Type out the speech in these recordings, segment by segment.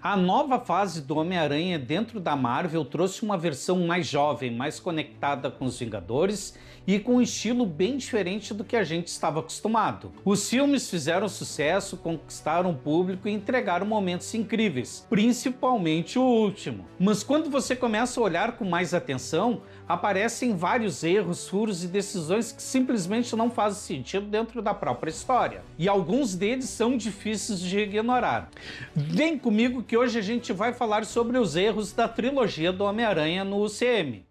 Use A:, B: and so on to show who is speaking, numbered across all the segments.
A: A nova fase do Homem-Aranha dentro da Marvel trouxe uma versão mais jovem, mais conectada com os Vingadores e com um estilo bem diferente do que a gente estava acostumado. Os filmes fizeram sucesso, conquistaram o público e entregaram momentos incríveis, principalmente o último. Mas quando você começa a olhar com mais atenção, aparecem vários erros, furos e decisões que simplesmente não fazem sentido dentro da própria história. E alguns deles são difíceis de ignorar. Vem comigo que hoje a gente vai falar sobre os erros da trilogia do Homem-Aranha no UCM.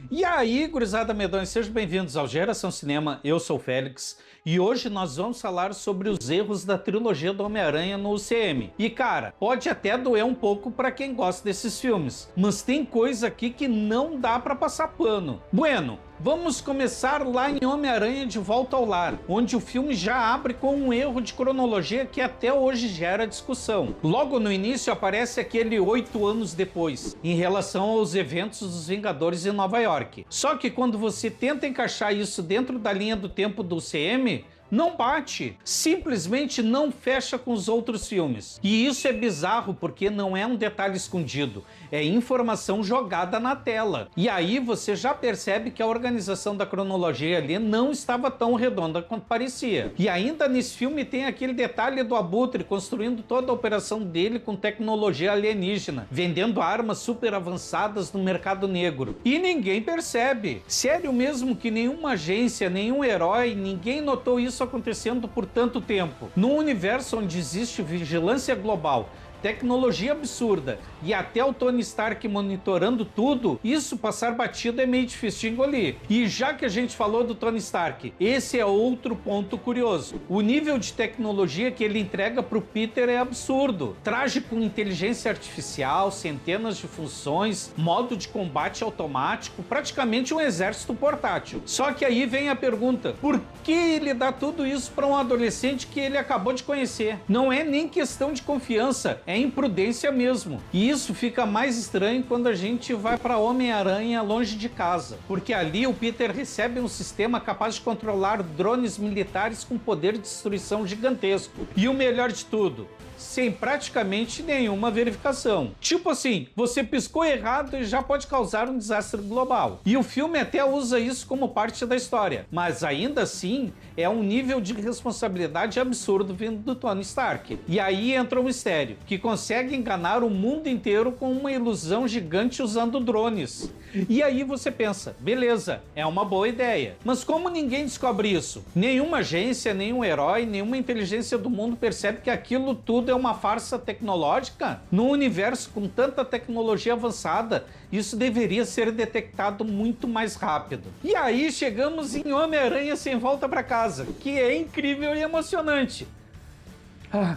A: E aí, gurizada medonha, sejam bem-vindos ao Geração Cinema, eu sou o Félix, e hoje nós vamos falar sobre os erros da trilogia do Homem-Aranha no UCM. E cara, pode até doer um pouco pra quem gosta desses filmes, mas tem coisa aqui que não dá pra passar pano. Bueno, vamos começar lá em Homem-Aranha de Volta ao Lar, onde o filme já abre com um erro de cronologia que até hoje gera discussão. Logo no início aparece aquele 8 anos depois, em relação aos eventos dos Vingadores em Nova York. Só que quando você tenta encaixar isso dentro da linha do tempo do UCM, não bate, simplesmente não fecha com os outros filmes. E isso é bizarro porque não é um detalhe escondido, é informação jogada na tela. E aí você já percebe que a organização da cronologia ali não estava tão redonda quanto parecia. E ainda nesse filme tem aquele detalhe do Abutre construindo toda a operação dele com tecnologia alienígena, vendendo armas super avançadas no mercado negro. E ninguém percebe. Sério mesmo que nenhuma agência, nenhum herói, ninguém notou isso acontecendo por tanto tempo? Num universo onde existe vigilância global, tecnologia absurda e até o Tony Stark monitorando tudo, isso passar batido é meio difícil de engolir. E já que a gente falou do Tony Stark, esse é outro ponto curioso. O nível de tecnologia que ele entrega para o Peter é absurdo. Traje com inteligência artificial, centenas de funções, modo de combate automático, praticamente um exército portátil. Só que aí vem a pergunta, por que ele dá tudo isso para um adolescente que ele acabou de conhecer? Não é nem questão de confiança, é imprudência mesmo. E isso fica mais estranho quando a gente vai para Homem-Aranha longe de casa, porque ali o Peter recebe um sistema capaz de controlar drones militares com poder de destruição gigantesco. E o melhor de tudo, sem praticamente nenhuma verificação. Tipo assim, você piscou errado e já pode causar um desastre global. E o filme até usa isso como parte da história, mas ainda assim é um nível de responsabilidade absurdo vindo do Tony Stark. E aí entra o mistério, que consegue enganar o mundo inteiro com uma ilusão gigante usando drones. E aí você pensa, beleza, é uma boa ideia. Mas como ninguém descobre isso? Nenhuma agência, nenhum herói, nenhuma inteligência do mundo percebe que aquilo tudo é uma farsa tecnológica? Num universo com tanta tecnologia avançada, isso deveria ser detectado muito mais rápido. E aí chegamos em Homem-Aranha Sem Volta para Casa, que é incrível e emocionante.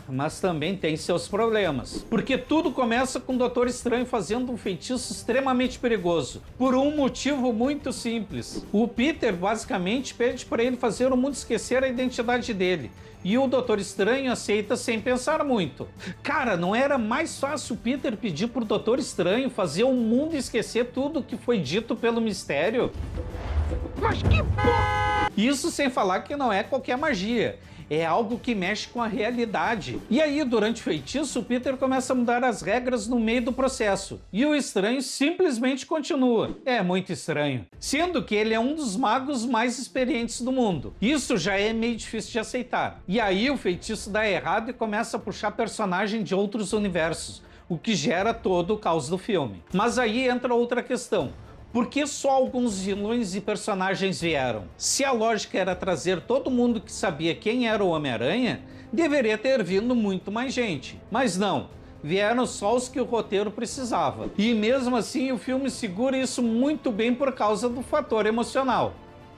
A: Mas também tem seus problemas, porque tudo começa com o Doutor Estranho fazendo um feitiço extremamente perigoso, por um motivo muito simples. O Peter basicamente pede para ele fazer o mundo esquecer a identidade dele, e o Doutor Estranho aceita sem pensar muito. Cara, não era mais fácil o Peter pedir pro Doutor Estranho fazer o mundo esquecer tudo que foi dito pelo Mistério? Mas que porra! Isso sem falar que não é qualquer magia. É algo que mexe com a realidade. E aí, durante o feitiço, o Peter começa a mudar as regras no meio do processo. E o Estranho simplesmente continua. É muito estranho. Sendo que ele é um dos magos mais experientes do mundo. Isso já é meio difícil de aceitar. E aí o feitiço dá errado e começa a puxar personagem de outros universos, o que gera todo o caos do filme. Mas aí entra outra questão. Por que só alguns vilões e personagens vieram? Se a lógica era trazer todo mundo que sabia quem era o Homem-Aranha, deveria ter vindo muito mais gente. Mas não, vieram só os que o roteiro precisava. E mesmo assim o filme segura isso muito bem por causa do fator emocional.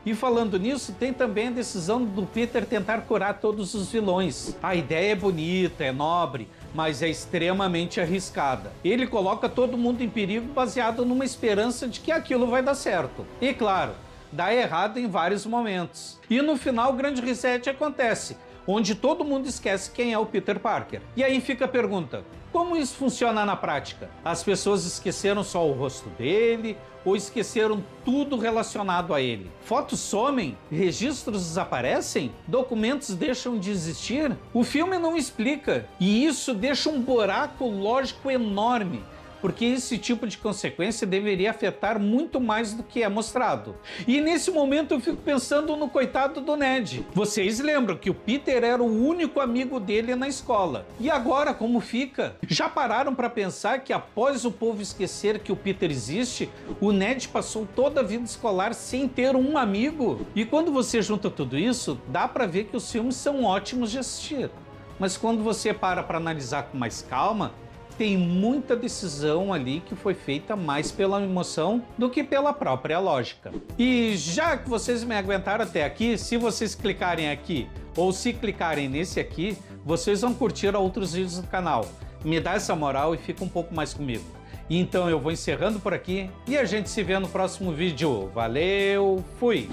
A: E falando nisso, tem também a decisão do Peter tentar curar todos os vilões. A ideia é bonita, é nobre, mas é extremamente arriscada. Ele coloca todo mundo em perigo baseado numa esperança de que aquilo vai dar certo. E claro, dá errado em vários momentos. E no final o grande reset acontece. onde todo mundo esquece quem é o Peter Parker. E aí fica a pergunta, como isso funciona na prática? As pessoas esqueceram só o rosto dele ou esqueceram tudo relacionado a ele? Fotos somem? Registros desaparecem? Documentos deixam de existir? O filme não explica, e isso deixa um buraco lógico enorme, porque esse tipo de consequência deveria afetar muito mais do que é mostrado. E nesse momento eu fico pensando no coitado do Ned. Vocês lembram que o Peter era o único amigo dele na escola. E agora como fica? Já pararam para pensar que após o povo esquecer que o Peter existe, o Ned passou toda a vida escolar sem ter um amigo? E quando você junta tudo isso, dá para ver que os filmes são ótimos de assistir. Mas quando você para analisar com mais calma, tem muita decisão ali que foi feita mais pela emoção do que pela própria lógica. E já que vocês me aguentaram até aqui, se vocês clicarem aqui ou se clicarem nesse aqui, vocês vão curtir outros vídeos do canal. Me dá essa moral e fica um pouco mais comigo. Então eu vou encerrando por aqui e a gente se vê no próximo vídeo. Valeu, fui!